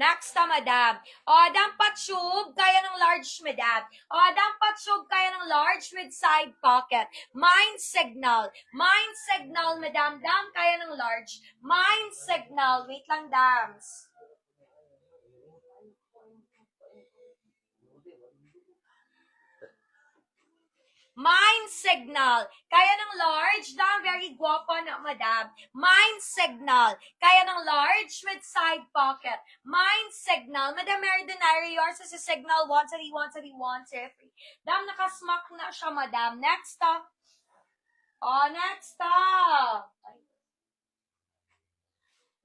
Next madam. O, dapat tube, kaya ng large, madam. O, dapat tube, kaya ng large with side pocket. Mind signal. Mind signal, madam. Dam, kaya ng large. Mind signal. Wait lang, dams. Mind signal. Kaya ng large, dam, very guwapa na, madam. Mind signal. Kaya ng large with side pocket. Mind signal. Madam Meridenary, yours is a signal 130, 130, 130. Dam, nakasmack na siya, madam. Next, next,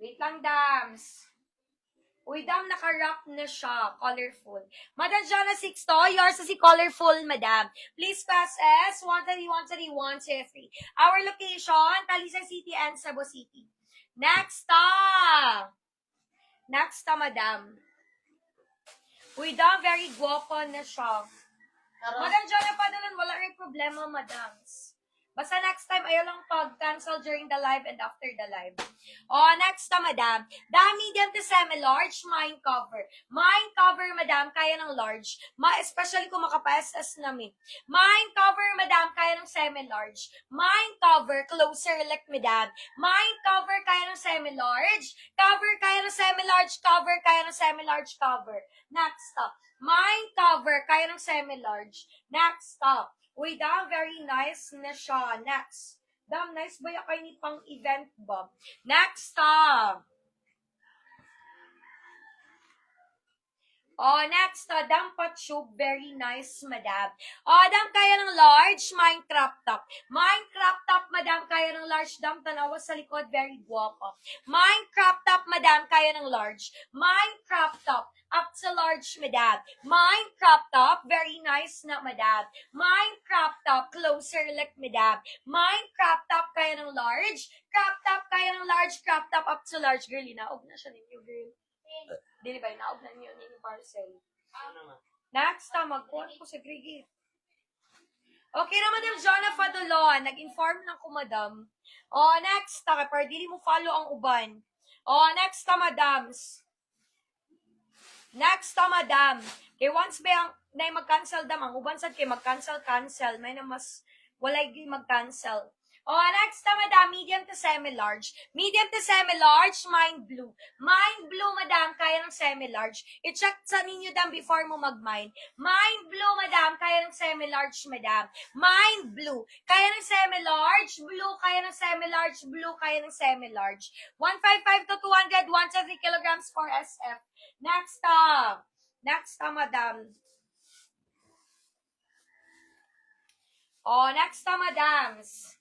Wait lang, dams. Uy, dam, naka-wrap na siya. Colorful. Madam Jonna 6 to. Yours is colorful, madam. Please pass S. 130, 130, 130. Our location, Talisay City and Cebu City. Next, Next, madam. Uy, dam, very guwapo na siya. Madam Jonna, padalan, wala rin problema, madams. Basta next time, ayaw lang pag-cancel during the live and after the live. Next madam. The medium to semi-large, mind cover. Mind cover, madam, kaya ng large. Especially kung maka-PSS namin. Mind cover, madam, kaya ng semi-large. Mind cover, closer like, madam. Mind cover, kaya ng semi-large. Cover, kaya ng semi-large. Cover, kaya ng semi-large. Cover. Next up. Mind cover, kaya ng semi-large. Next up. Uy, dam, very nice na siya. Next. Dam, nice ba yung kayo ni pang event ba? Next, next, dam tube, very nice, madam. Dam, kaya ng large, mind crop top. Mind crop top, madam, kaya ng large. Dam, tanawa sa likod, very guwapo. Mind crop top, madam, kaya ng large. Mind crop top, up to large, madam. Mind crop top, very nice na, madam. Mind crop top, closer like, madam. Mind crop top, kaya ng large. Crop top, kaya ng large. Crop top, up to large. Girl, inaog na siya ninyo, girl. Dili ba, inaog na ninyo ninyo parcel. Next, magkuhan ko sa grigit. Okay na, Madam Jonna Fadolon. Nag-inform lang ko, madam. Next, para dili mo follow ang uban. Next, madams. Next, madam. Kay once ba yung na mag-cancel dam, ang uban sad kay mag-cancel, may na mas walay mag-cancel. Next, madam, medium to semi-large. Medium to semi-large, mind blue. Mind blue, madam, kaya ng semi-large. I-check sa ninyo, dam, before mo mag-mind. Mind blue, madam, kaya ng semi-large, madam. Mind blue, kaya ng semi-large. Blue, kaya ng semi-large. Blue, kaya ng semi-large. 155 to 200, 170 kilograms for SF. Next, madam. Next, madams.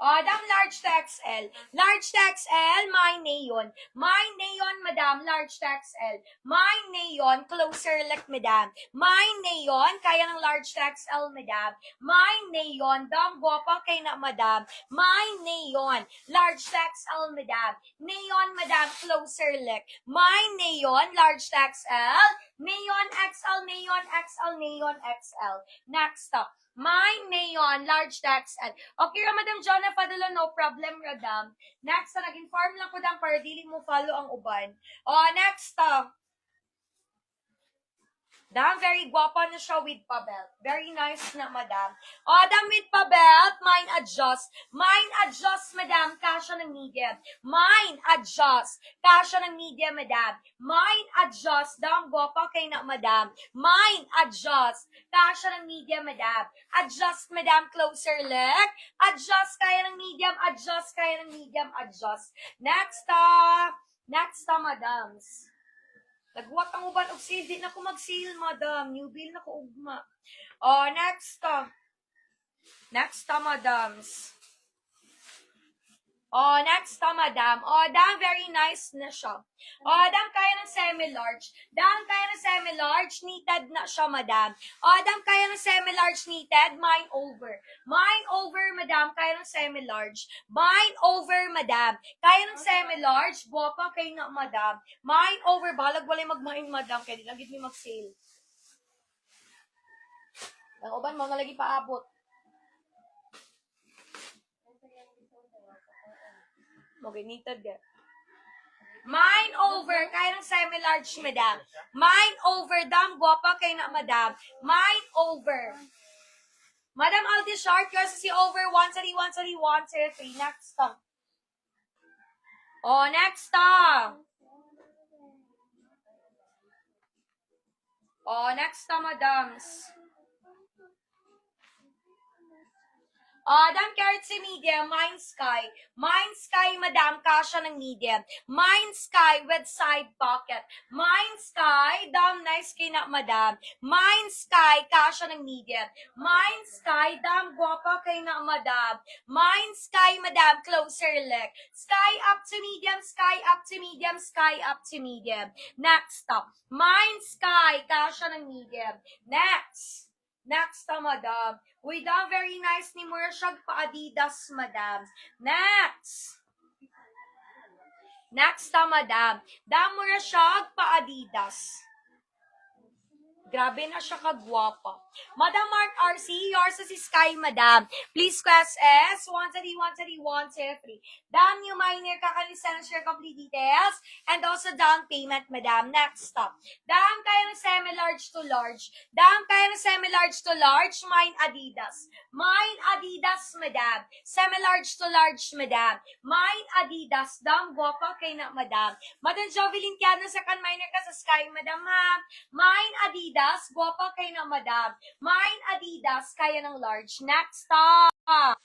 Dam, large to XL. Large to XL, my neon. My neon, madam, large to XL. My neon, closer like, madam. My neon, kaya ng large to XL, madam. My neon, dam, guwapa kay na, madam. My neon, large to XL, madam. Neon, madam, closer like. My neon, large to XL. Neon XL, neon XL, neon XL. Next up. My neon, large to XL. Okay, Madam Jonna Fadolo, no problem, madam. Next, nag-inform lang ko dam para dili mo follow ang uban. Next, dam, very guwapa na siya with pa-belt. Very nice na, madam. Dam, with pa-belt, mine adjust. Mine adjust, madam, kasya ng medium. Mine adjust, kasya ng medium, madam. Mine adjust, dam, guwapa kay na, madam. Mine adjust, kasya ng medium, madam. Adjust, madam, closer leg. Adjust, kaya ng medium. Adjust, kaya ng medium. Adjust. Next, madams. Nagwat ang uban og sale. Di na ko mag-sale, madam. New bill na ko ugma. Next, madams. Next, madam. Dam, very nice na siya. Dam, kaya ng semi-large. Dam, kaya ng semi-large, knitted na siya, madam. Dam, kaya ng semi-large, knitted, mine over. Mine over, madam, kaya ng semi-large. Mine over, madam. Kaya ng semi-large, guwapa kayo na, madam. Mine over, balag walay mag-mine, madam. Kaya di lang gid mi mag-sale. Ang uban, mga lagi paabot. Okay, knitted yan. Mine over, kaya ng semi-large, madam. Mine over, dam, guwapa kay na, madam. Mine over. Madam, I'll be short kasi si over 1, 3, 1, 3, 1, 3, next stop. Oh, next stop. Oh, next stop, madams. Dam carrot si medium, mine sky. Mine sky, madam, kasha ng medium. Mine sky with side pocket. Mine sky, dam, nice kay na, madam. Mine sky, kasha ng medium. Mine sky, dam, guwapa kay na, madam. Mine sky, madam, closer leg. Sky up to medium, sky up to medium, sky up to medium. Next stop. Mine sky, kasha ng medium. Next. Next, madam. Uy, dam, very nice ni Mura siya pa Adidas, madam. Next. Next, madam. Dam, Mura siya pa Adidas. Grabe na siya kagwapa. Madam Mark RC, yours is Sky, madam. Please quest S, 130, 130, 103. Dam, new minor, kakalisan share complete details, and also down payment, madam. Next stop. Dam, kaya ng semi-large to large. Dam, kaya ng semi-large to large, mine Adidas. Mine Adidas, madam. Semi-large to large, madam. Mine Adidas. Dam, guwapa kay na, madam. Madam Jovelyn Kiano, second minor ka sa Sky, madam, ha. Mine Adidas, guwapa kay na, madam. Mine Adidas, kaya ng large. Next stop.